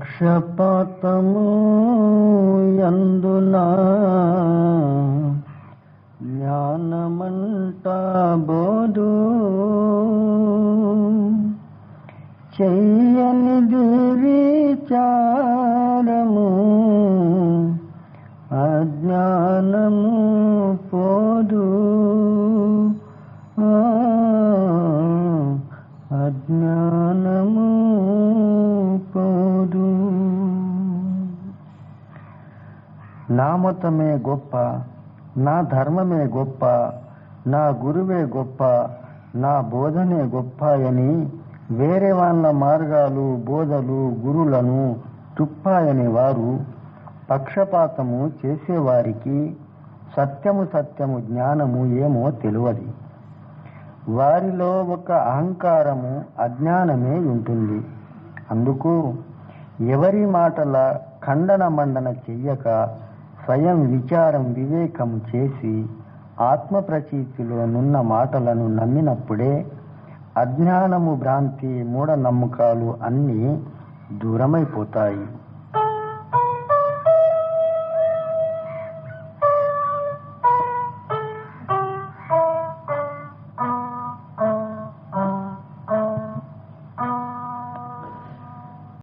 పక్షపాతము యందున జ్ఞానమంట బోధు చెయ్యనిది విచారము అజ్ఞానము పోదు అజ్ఞానము పోదు. నా మతమే గొప్ప, నా ధర్మమే గొప్ప, నా గురువే గొప్ప, నా బోధనే గొప్ప అని వేరే వాళ్ళ మార్గాలు బోధలు గురులను తుప్పాయని వారు పక్షపాతము చేసేవారికి సత్యము జ్ఞానము ఏమో తెలియదు. వారిలో ఒక అహంకారము అజ్ఞానమే ఉంటుంది. అందుకు ఎవరి మాటల ఖండన మండన చెయ్యక స్వయం విచారం వివేకం చేసి ఆత్మ ప్రచీతిలో నున్న మాటలను నమ్మినప్పుడే అజ్ఞానము భ్రాంతి మూఢనమ్మకాలు అన్నీ దూరమైపోతాయి.